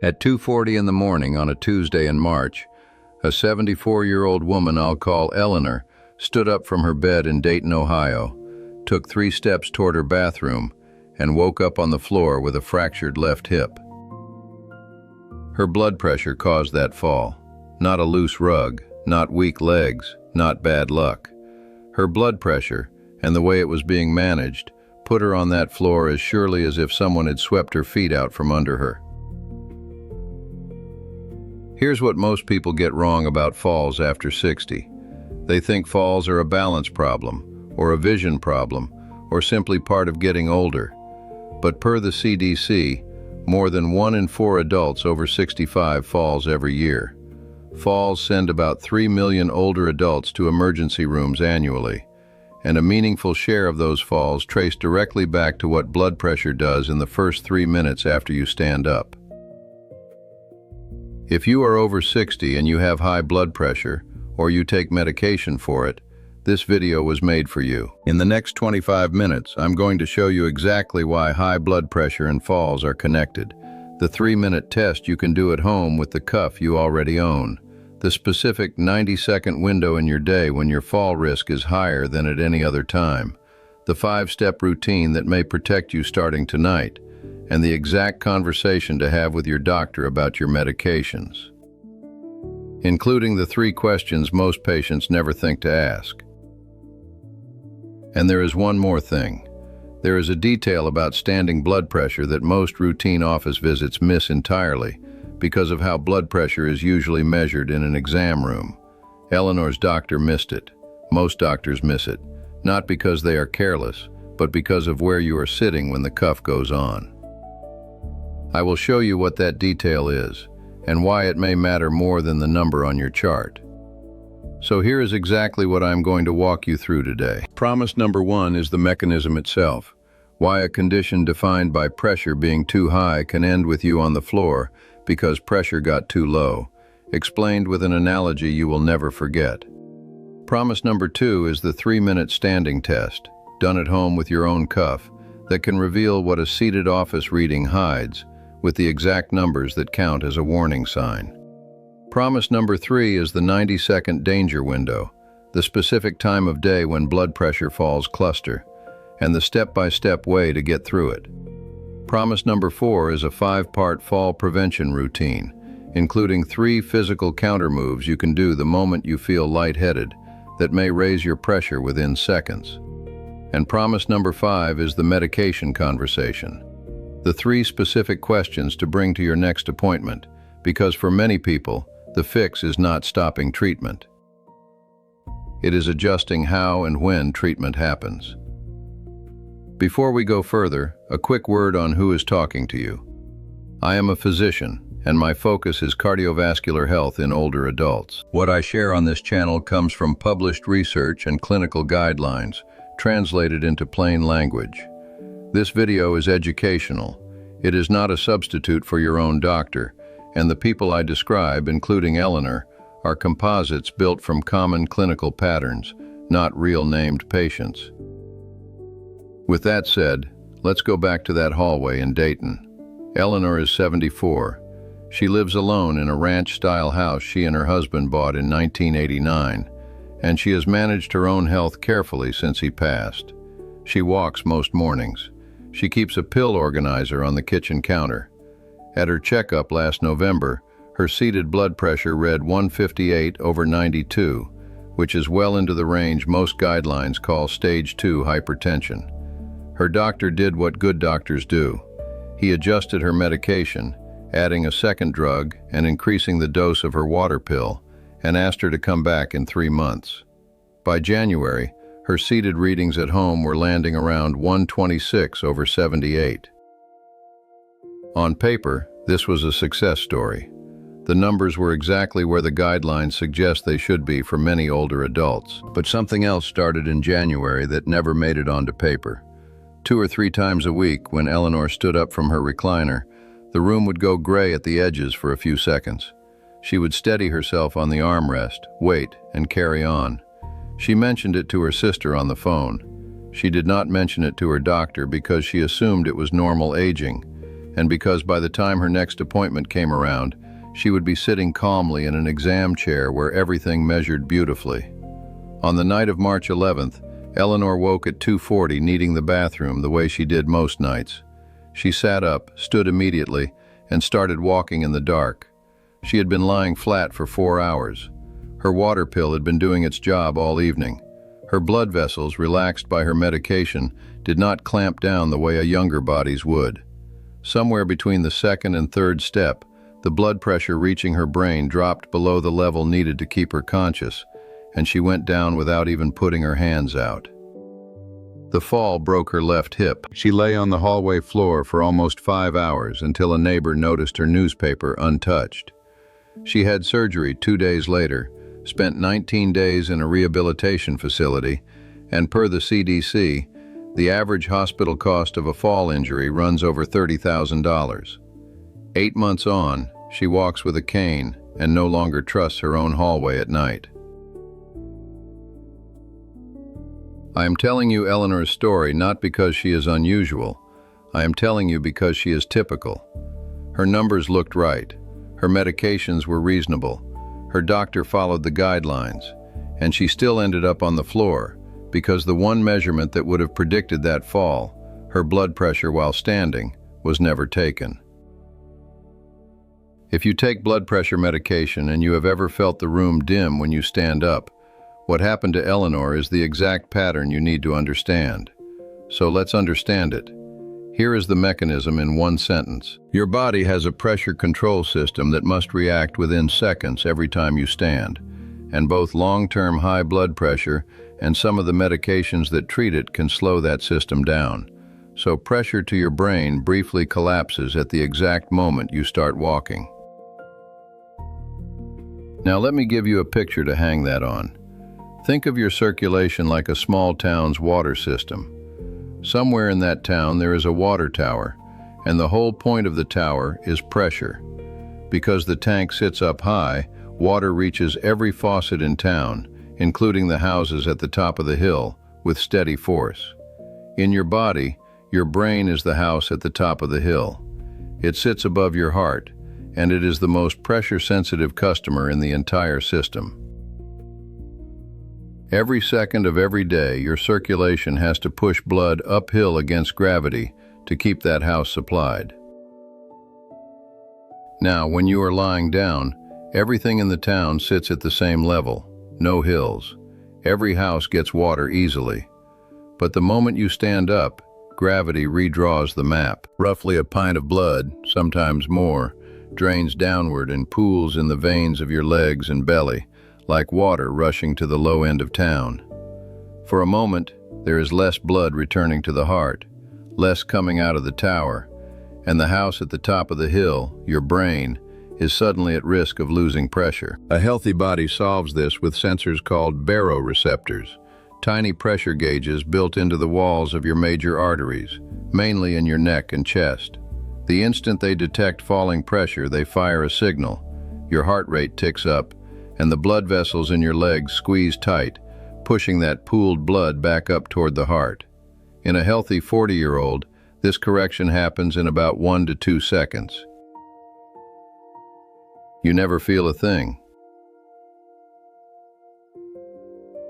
At 2:40 in the morning on a Tuesday in March, a 74-year-old woman I'll call Eleanor stood up from her bed in Dayton, Ohio, took 3 steps toward her bathroom, and woke up on the floor with a fractured left hip. Her blood pressure caused that fall. Not a loose rug, not weak legs, not bad luck. Her blood pressure, and the way it was being managed, put her on that floor as surely as if someone had swept her feet out from under her. Here's what most people get wrong about falls after 60. They think falls are a balance problem, or a vision problem, or simply part of getting older. But per the CDC, more than 1 in 4 adults over 65 falls every year. Falls send about 3 million older adults to emergency rooms annually, and a meaningful share of those falls trace directly back to what blood pressure does in the first 3 minutes after you stand up. If you are over 60 and you have high blood pressure, or you take medication for it, this video was made for you. In the next 25 minutes, I'm going to show you exactly why high blood pressure and falls are connected, the 3-minute test you can do at home with the cuff you already own, the specific 90-second window in your day when your fall risk is higher than at any other time, the 5-step routine that may protect you starting tonight, and the exact conversation to have with your doctor about your medications, including the 3 questions most patients never think to ask. And there is one more thing. There is a detail about standing blood pressure that most routine office visits miss entirely because of how blood pressure is usually measured in an exam room. Eleanor's doctor missed it. Most doctors miss it, not because they are careless, but because of where you are sitting when the cuff goes on. I will show you what that detail is, and why it may matter more than the number on your chart. So here is exactly what I'm going to walk you through today. Promise number 1 is the mechanism itself, why a condition defined by pressure being too high can end with you on the floor because pressure got too low, explained with an analogy you will never forget. Promise number 2 is the 3-minute standing test, done at home with your own cuff, that can reveal what a seated office reading hides, with the exact numbers that count as a warning sign. Promise number 3 is the 90-second danger window, the specific time of day when blood pressure falls cluster, and the step-by-step way to get through it. Promise number 4 is a 5-part fall prevention routine, including 3 physical counter moves you can do the moment you feel lightheaded that may raise your pressure within seconds. And promise number 5 is the medication conversation, the 3 specific questions to bring to your next appointment, because for many people, the fix is not stopping treatment. It is adjusting how and when treatment happens. Before we go further, a quick word on who is talking to you. I am a physician, and my focus is cardiovascular health in older adults. What I share on this channel comes from published research and clinical guidelines, translated into plain language. This video is educational. It is not a substitute for your own doctor, and the people I describe, including Eleanor, are composites built from common clinical patterns, not real named patients. With that said, let's go back to that hallway in Dayton. Eleanor is 74. She lives alone in a ranch-style house she and her husband bought in 1989, and she has managed her own health carefully since he passed. She walks most mornings. She keeps a pill organizer on the kitchen counter. At her checkup last November, her seated blood pressure read 158/92, which is well into the range most guidelines call stage 2 hypertension. Her doctor did what good doctors do. He adjusted her medication, adding a second drug and increasing the dose of her water pill, and asked her to come back in 3 months. By January, her seated readings at home were landing around 126/78. On paper, this was a success story. The numbers were exactly where the guidelines suggest they should be for many older adults. But something else started in January that never made it onto paper. 2 or 3 times a week, when Eleanor stood up from her recliner, the room would go gray at the edges for a few seconds. She would steady herself on the armrest, wait, and carry on. She mentioned it to her sister on the phone. She did not mention it to her doctor because she assumed it was normal aging. and because by the time her next appointment came around, she would be sitting calmly in an exam chair where everything measured beautifully. On the night of March 11th, Eleanor woke at 2:40 needing the bathroom the way she did most nights. She sat up, stood immediately, and started walking in the dark. She had been lying flat for 4 hours. Her water pill had been doing its job all evening. Her blood vessels, relaxed by her medication, did not clamp down the way a younger body's would. Somewhere between the second and third step, the blood pressure reaching her brain dropped below the level needed to keep her conscious, and she went down without even putting her hands out. The fall broke her left hip. She lay on the hallway floor for almost 5 hours until a neighbor noticed her newspaper untouched. She had surgery 2 days later, spent 19 days in a rehabilitation facility, and per the CDC, the average hospital cost of a fall injury runs over $30,000. 8 months on, she walks with a cane and no longer trusts her own hallway at night. I am telling you Eleanor's story not because she is unusual. I am telling you because she is typical. Her numbers looked right. Her medications were reasonable. Her doctor followed the guidelines. And she still ended up on the floor because the one measurement that would have predicted that fall, her blood pressure while standing, was never taken. If you take blood pressure medication and you have ever felt the room dim when you stand up, what happened to Eleanor is the exact pattern you need to understand. So let's understand it. Here is the mechanism in one sentence. Your body has a pressure control system that must react within seconds every time you stand, and both long-term high blood pressure and some of the medications that treat it can slow that system down. So pressure to your brain briefly collapses at the exact moment you start walking. Now let me give you a picture to hang that on. Think of your circulation like a small town's water system. Somewhere in that town there is a water tower, and the whole point of the tower is pressure. Because the tank sits up high, water reaches every faucet in town, including the houses at the top of the hill, with steady force. In your body, your brain is the house at the top of the hill. It sits above your heart, and it is the most pressure-sensitive customer in the entire system. Every second of every day, your circulation has to push blood uphill against gravity to keep that house supplied. Now, when you are lying down, everything in the town sits at the same level, no hills. Every house gets water easily. But the moment you stand up, gravity redraws the map. Roughly a pint of blood, sometimes more, drains downward and pools in the veins of your legs and belly, like water rushing to the low end of town. For a moment, there is less blood returning to the heart, less coming out of the tower, and the house at the top of the hill, your brain, is suddenly at risk of losing pressure. A healthy body solves this with sensors called baroreceptors, tiny pressure gauges built into the walls of your major arteries, mainly in your neck and chest. The instant they detect falling pressure, they fire a signal. Your heart rate ticks up, and the blood vessels in your legs squeeze tight, pushing that pooled blood back up toward the heart. In a healthy 40-year-old, this correction happens in about 1 to 2 seconds. You never feel a thing.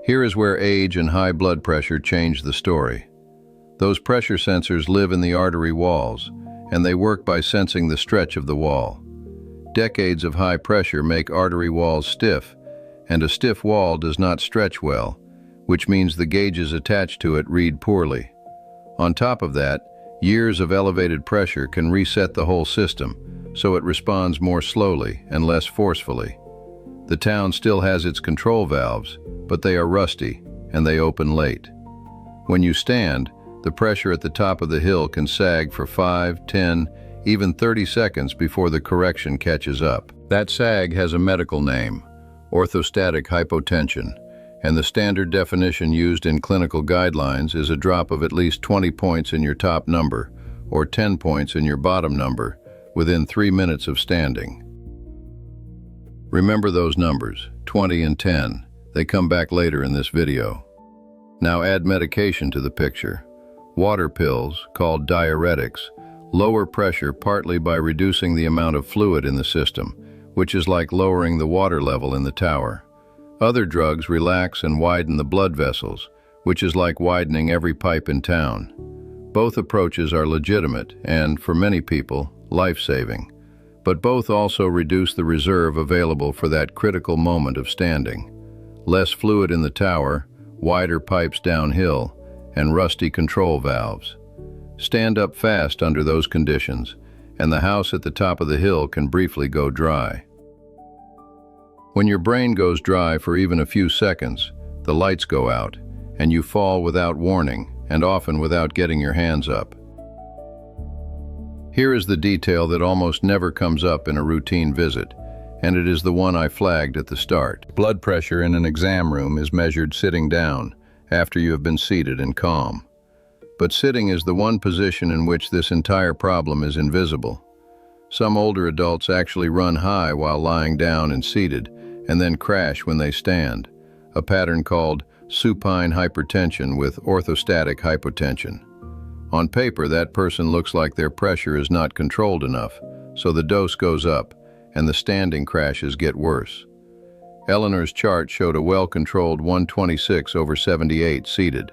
Here is where age and high blood pressure change the story. Those pressure sensors live in the artery walls, and they work by sensing the stretch of the wall. Decades of high pressure make artery walls stiff, and a stiff wall does not stretch well, which means the gauges attached to it read poorly. On top of that, years of elevated pressure can reset the whole system, so it responds more slowly and less forcefully. The town still has its control valves, but they are rusty, and they open late. When you stand, the pressure at the top of the hill can sag for 5, 10, even 30 seconds before the correction catches up. That sag has a medical name, orthostatic hypotension, and the standard definition used in clinical guidelines is a drop of at least 20 points in your top number, or 10 points in your bottom number, within 3 minutes of standing. Remember those numbers, 20 and 10. They come back later in this video. Now add medication to the picture. Water pills, called diuretics, Lower pressure partly by reducing the amount of fluid in the system, which is like lowering the water level in the tower. Other drugs relax and widen the blood vessels, which is like widening every pipe in town. Both approaches are legitimate and, for many people, life-saving. But both also reduce the reserve available for that critical moment of standing. Less fluid in the tower, wider pipes downhill, and rusty control valves. Stand up fast under those conditions, and the house at the top of the hill can briefly go dry. When your brain goes dry for even a few seconds, the lights go out, and you fall without warning, and often without getting your hands up. Here is the detail that almost never comes up in a routine visit, and it is the one I flagged at the start. Blood pressure in an exam room is measured sitting down, after you have been seated and calm. But sitting is the one position in which this entire problem is invisible. Some older adults actually run high while lying down and seated, and then crash when they stand, a pattern called supine hypertension with orthostatic hypotension. On paper, that person looks like their pressure is not controlled enough, so the dose goes up, and the standing crashes get worse. Eleanor's chart showed a well-controlled 126/78 seated.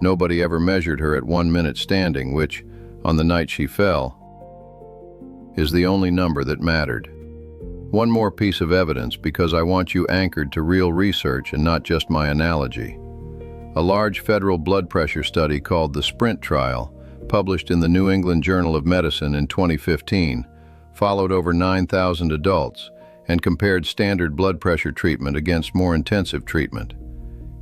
Nobody ever measured her at 1 minute standing, which, on the night she fell, is the only number that mattered. One more piece of evidence, because I want you anchored to real research and not just my analogy. A large federal blood pressure study called the SPRINT trial, published in the New England Journal of Medicine in 2015, followed over 9,000 adults and compared standard blood pressure treatment against more intensive treatment.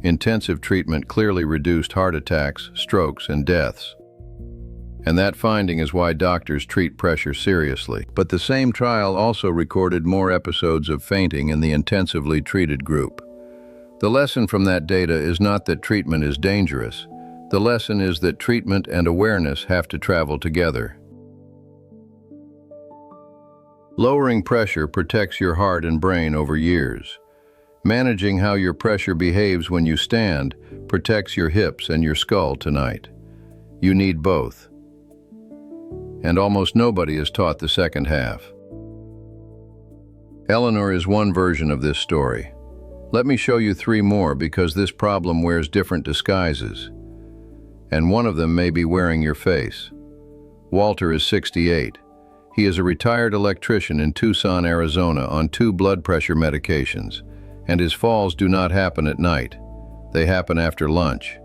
Intensive treatment clearly reduced heart attacks, strokes, and deaths. And that finding is why doctors treat pressure seriously. But the same trial also recorded more episodes of fainting in the intensively treated group. The lesson from that data is not that treatment is dangerous. The lesson is that treatment and awareness have to travel together. Lowering pressure protects your heart and brain over years. Managing how your pressure behaves when you stand protects your hips and your skull tonight. You need both. And almost nobody is taught the second half. Eleanor is one version of this story. Let me show you 3 more, because this problem wears different disguises. And one of them may be wearing your face. Walter is 68. He is a retired electrician in Tucson, Arizona on 2 blood pressure medications, and his falls do not happen at night. They happen after lunch.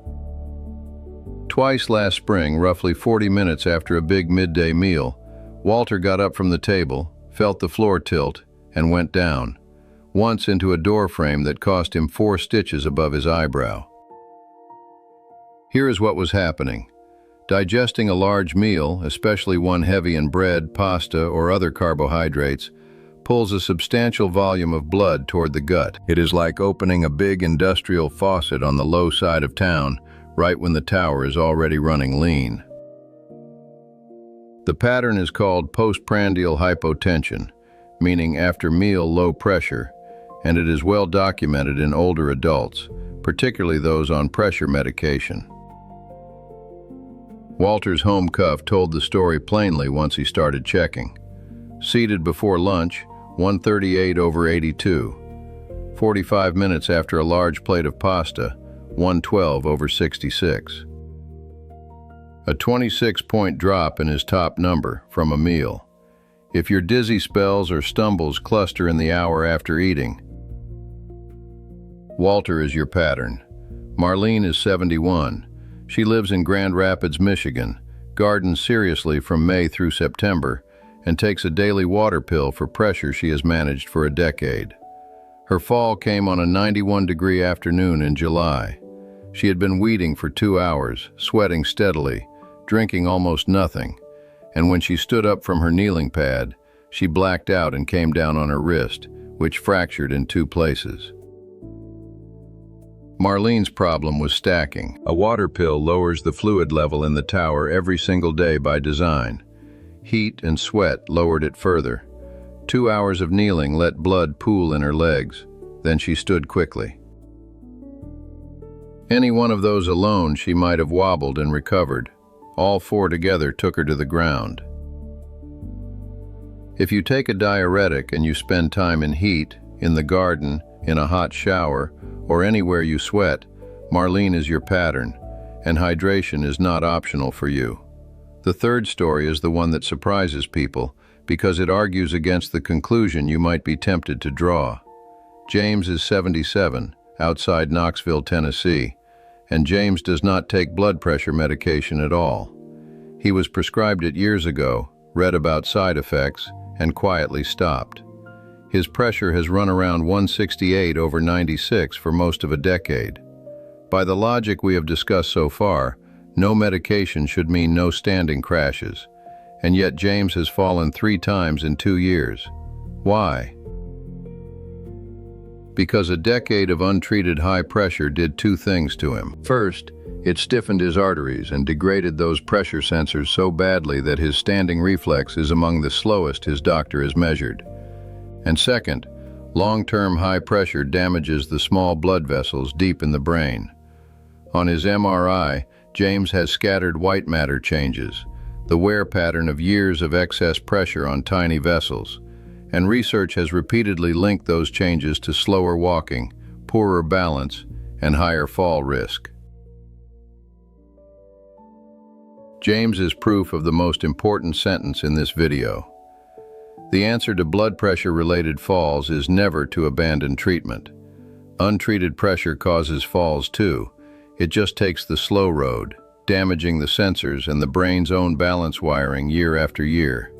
Twice last spring, roughly 40 minutes after a big midday meal, Walter got up from the table, felt the floor tilt, and went down. Once into a door frame that cost him 4 stitches above his eyebrow. Here is what was happening. Digesting a large meal, especially one heavy in bread, pasta, or other carbohydrates, pulls a substantial volume of blood toward the gut. It is like opening a big industrial faucet on the low side of town, right when the tower is already running lean. The pattern is called postprandial hypotension, meaning after meal low pressure, and it is well documented in older adults, particularly those on pressure medication. Walter's home cuff told the story plainly once he started checking. Seated before lunch, 138/82. 45 minutes after a large plate of pasta, 112/66. A 26-point drop in his top number from a meal. If your dizzy spells or stumbles cluster in the hour after eating, Walter is your pattern. Marlene is 71. She lives in Grand Rapids, Michigan, gardens seriously from May through September, and takes a daily water pill for pressure she has managed for a decade. Her fall came on a 91-degree afternoon in July. She had been weeding for 2 hours, sweating steadily, drinking almost nothing, and when she stood up from her kneeling pad, she blacked out and came down on her wrist, which fractured in 2 places. Marlene's problem was stacking. A water pill lowers the fluid level in the tower every single day by design. Heat and sweat lowered it further. 2 hours of kneeling let blood pool in her legs. Then she stood quickly. Any one of those alone she might have wobbled and recovered. All 4 together took her to the ground. If you take a diuretic and you spend time in heat, in the garden, in a hot shower, or anywhere you sweat, Marlene is your pattern, and hydration is not optional for you. The third story is the one that surprises people because it argues against the conclusion you might be tempted to draw. James is 77, outside Knoxville, Tennessee, and James does not take blood pressure medication at all. He was prescribed it years ago, read about side effects, and quietly stopped. His pressure has run around 168/96 for most of a decade. By the logic we have discussed so far, no medication should mean no standing crashes, and yet James has fallen 3 times in 2 years. Why? Because a decade of untreated high pressure did 2 things to him. First, it stiffened his arteries and degraded those pressure sensors so badly that his standing reflex is among the slowest his doctor has measured. And second, long-term high pressure damages the small blood vessels deep in the brain. On his MRI, James has scattered white matter changes, the wear pattern of years of excess pressure on tiny vessels, and research has repeatedly linked those changes to slower walking, poorer balance, and higher fall risk. James is proof of the most important sentence in this video. The answer to blood pressure-related falls is never to abandon treatment. Untreated pressure causes falls too. It just takes the slow road, damaging the sensors and the brain's own balance wiring year after year.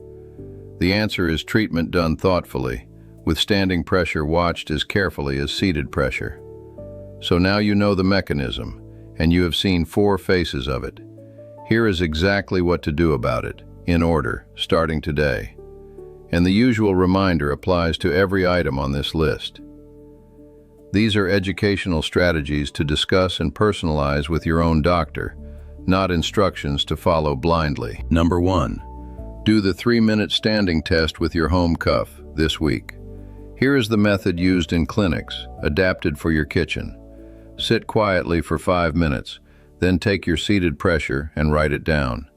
The answer is treatment done thoughtfully, with standing pressure watched as carefully as seated pressure. So now you know the mechanism, and you have seen 4 faces of it. Here is exactly what to do about it, in order, starting today. And the usual reminder applies to every item on this list. These are educational strategies to discuss and personalize with your own doctor, not instructions to follow blindly. Number 1. Do the 3-minute standing test with your home cuff this week. Here is the method used in clinics, adapted for your kitchen. Sit quietly for 5 minutes, then take your seated pressure and write it down.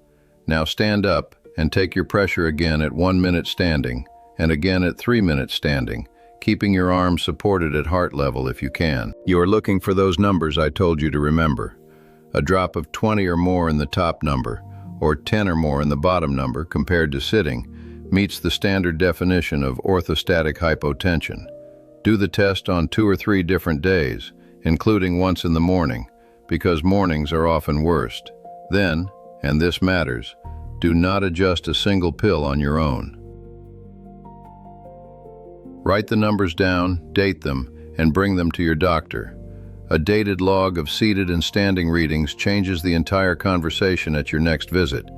Now stand up and take your pressure again at 1 minute standing, and again at 3 minutes standing, keeping your arms supported at heart level if you can. You are looking for those numbers I told you to remember. A drop of 20 or more in the top number, or 10 or more in the bottom number compared to sitting, meets the standard definition of orthostatic hypotension. Do the test on 2 or 3 different days, including once in the morning, because mornings are often worst. Then, and this matters, do not adjust a single pill on your own. Write the numbers down, date them, and bring them to your doctor. A dated log of seated and standing readings changes the entire conversation at your next visit,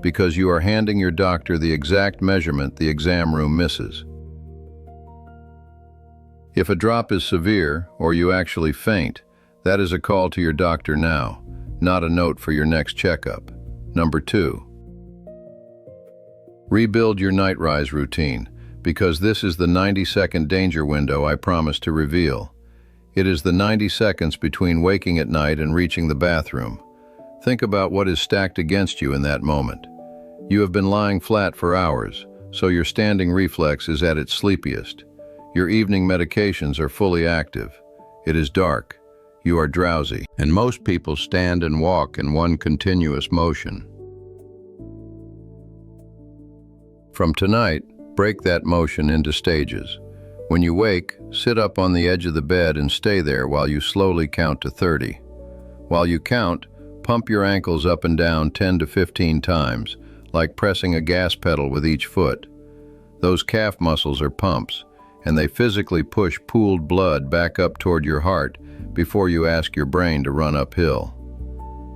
because you are handing your doctor the exact measurement the exam room misses. If a drop is severe, or you actually faint, that is a call to your doctor now, not a note for your next checkup. Number 2. Rebuild your night rise routine, because this is the 90-second danger window I promised to reveal. It is the 90 seconds between waking at night and reaching the bathroom. Think about what is stacked against you in that moment. You have been lying flat for hours, so your standing reflex is at its sleepiest. Your evening medications are fully active. It is dark. You are drowsy, and most people stand and walk in one continuous motion. From tonight, break that motion into stages. When you wake, sit up on the edge of the bed and stay there while you slowly count to 30. While you count, pump your ankles up and down 10 to 15 times, like pressing a gas pedal with each foot. Those calf muscles are pumps, and they physically push pooled blood back up toward your heart before you ask your brain to run uphill.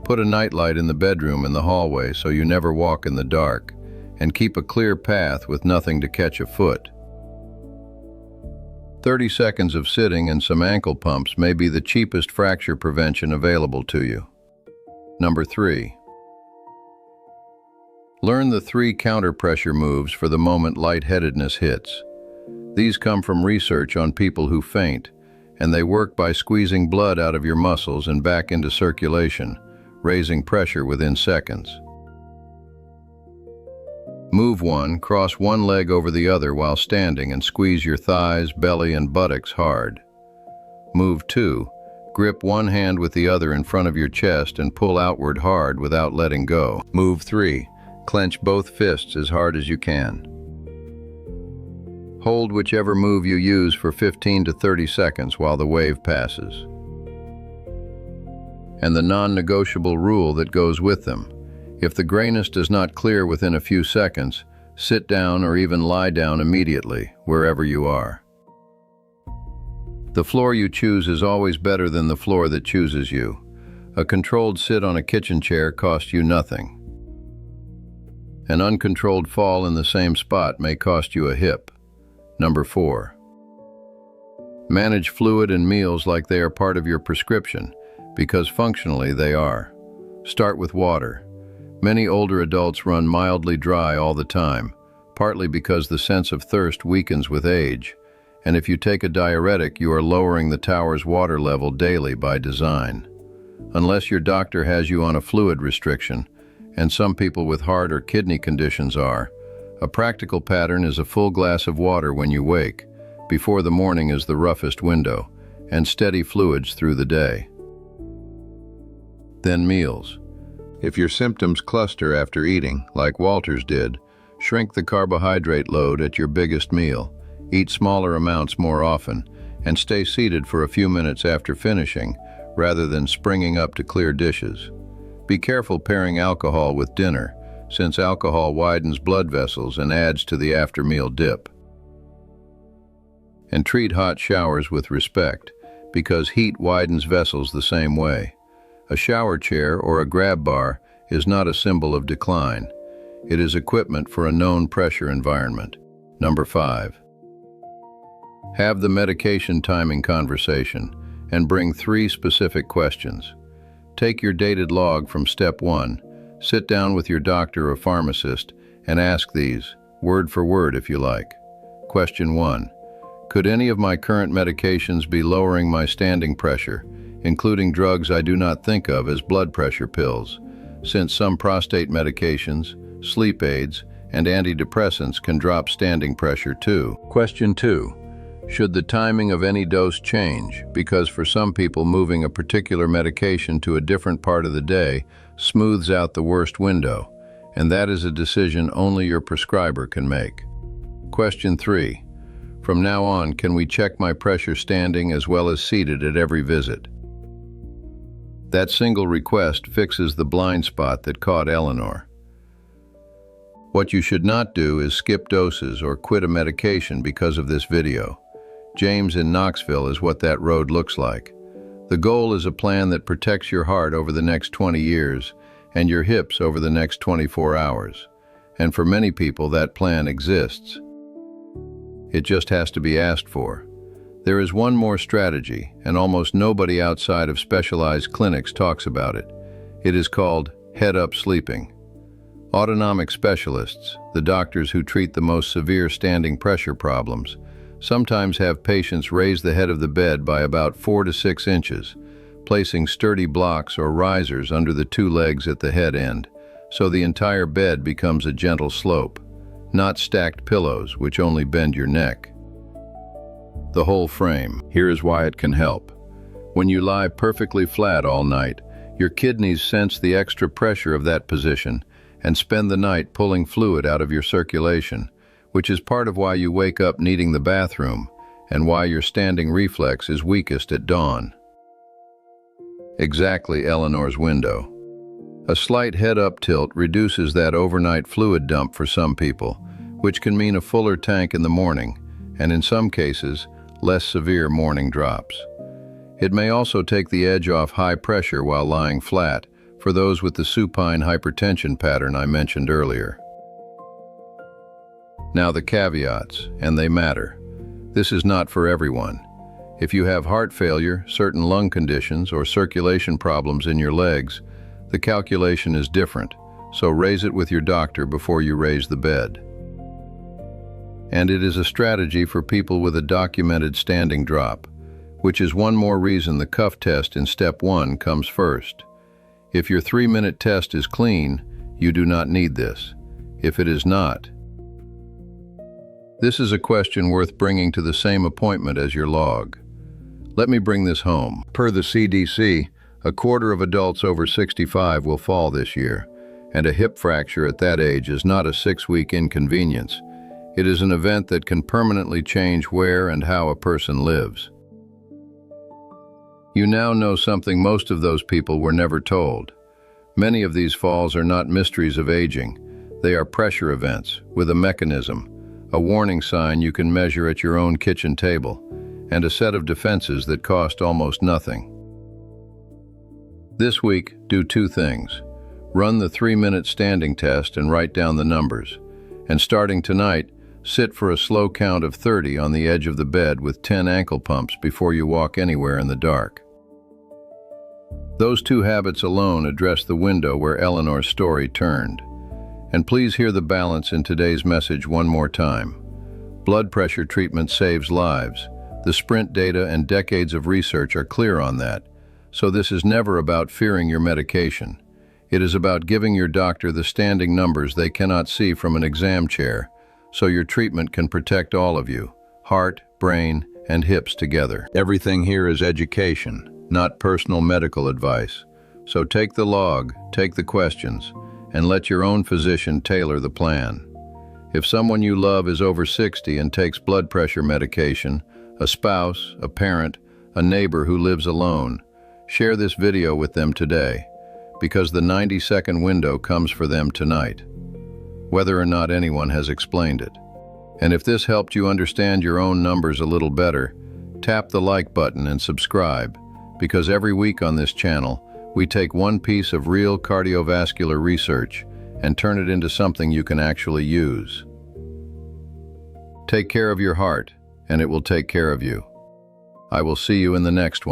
Put a nightlight in the bedroom and the hallway so you never walk in the dark, and keep a clear path with nothing to catch a foot. 30 seconds of sitting and some ankle pumps may be the cheapest fracture prevention available to you. Number 3. Learn the 3 counter-pressure moves for the moment lightheadedness hits. These come from research on people who faint, and they work by squeezing blood out of your muscles and back into circulation, raising pressure within seconds. Move one, cross one leg over the other while standing and squeeze your thighs, belly, and buttocks hard. Move two, grip one hand with the other in front of your chest and pull outward hard without letting go. Move three, clench both fists as hard as you can. Hold whichever move you use for 15 to 30 seconds while the wave passes. And the non-negotiable rule that goes with them. If the grayness does not clear within a few seconds, sit down or even lie down immediately, wherever you are. The floor you choose is always better than the floor that chooses you. A controlled sit on a kitchen chair costs you nothing. An uncontrolled fall in the same spot may cost you a hip. Number 4. Manage fluid and meals like they are part of your prescription, because functionally they are. Start with water. Many older adults run mildly dry all the time, partly because the sense of thirst weakens with age, and if you take a diuretic, you are lowering the tower's water level daily by design. Unless your doctor has you on a fluid restriction, and some people with heart or kidney conditions are, a practical pattern is a full glass of water when you wake, before the morning is the roughest window, and steady fluids through the day. Then meals. If your symptoms cluster after eating, like Walter's did, shrink the carbohydrate load at your biggest meal, eat smaller amounts more often, and stay seated for a few minutes after finishing, rather than springing up to clear dishes. Be careful pairing alcohol with dinner, since alcohol widens blood vessels and adds to the after-meal dip. And treat hot showers with respect, because heat widens vessels the same way. A shower chair or a grab bar is not a symbol of decline. It is equipment for a known pressure environment. Number 5. Have the medication timing conversation and bring 3 specific questions. Take your dated log from step 1, sit down with your doctor or pharmacist, and ask these, word for word if you like. Question 1. Could any of my current medications be lowering my standing pressure, including drugs I do not think of as blood pressure pills, since some prostate medications, sleep aids, and antidepressants can drop standing pressure too? Question 2. Should the timing of any dose change, because for some people moving a particular medication to a different part of the day smooths out the worst window, and that is a decision only your prescriber can make? Question 3. From now on, can we check my pressure standing as well as seated at every visit? That single request fixes the blind spot that caught Eleanor. What you should not do is skip doses or quit a medication because of this video. James in Knoxville is what that road looks like. The goal is a plan that protects your heart over the next 20 years and your hips over the next 24 hours. And for many people, that plan exists. It just has to be asked for. There is one more strategy, and almost nobody outside of specialized clinics talks about it. It is called head-up sleeping. Autonomic specialists, the doctors who treat the most severe standing pressure problems, sometimes have patients raise the head of the bed by about 4 to 6 inches, placing sturdy blocks or risers under the 2 legs at the head end, so the entire bed becomes a gentle slope, not stacked pillows which only bend your neck. The whole frame. Here is why it can help. When you lie perfectly flat all night, your kidneys sense the extra pressure of that position and spend the night pulling fluid out of your circulation, which is part of why you wake up needing the bathroom and why your standing reflex is weakest at dawn. Exactly Eleanor's window. A slight head-up tilt reduces that overnight fluid dump for some people, which can mean a fuller tank in the morning, and in some cases, less severe morning drops. It may also take the edge off high pressure while lying flat for those with the supine hypertension pattern I mentioned earlier. Now the caveats, and they matter. This is not for everyone. If you have heart failure, certain lung conditions, or circulation problems in your legs, the calculation is different, so raise it with your doctor before you raise the bed. And it is a strategy for people with a documented standing drop, which is one more reason the cuff test in step 1 comes first. If your 3-minute test is clean, you do not need this. if it is not? This is a question worth bringing to the same appointment as your log. Let me bring this home. Per the CDC, a quarter of adults over 65 will fall this year, and a hip fracture at that age is not a 6-week inconvenience. It is an event that can permanently change where and how a person lives. You now know something most of those people were never told. Many of these falls are not mysteries of aging. They are pressure events with a mechanism, a warning sign you can measure at your own kitchen table, and a set of defenses that cost almost nothing. This week, do 2 things. Run the 3-minute standing test and write down the numbers. And starting tonight, sit for a slow count of 30 on the edge of the bed with 10 ankle pumps before you walk anywhere in the dark. Those 2 habits alone address the window where Eleanor's story turned. And please hear the balance in today's message one more time. Blood pressure treatment saves lives. The Sprint data and decades of research are clear on that. So this is never about fearing your medication. It is about giving your doctor the standing numbers they cannot see from an exam chair, so your treatment can protect all of you, heart, brain, and hips together. Everything here is education, not personal medical advice. So take the log, take the questions, and let your own physician tailor the plan. If someone you love is over 60 and takes blood pressure medication, a spouse, a parent, a neighbor who lives alone, share this video with them today, because the 90-second window comes for them tonight, whether or not anyone has explained it. And if this helped you understand your own numbers a little better, tap the like button and subscribe, because every week on this channel, we take one piece of real cardiovascular research and turn it into something you can actually use. Take care of your heart, and it will take care of you. I will see you in the next one.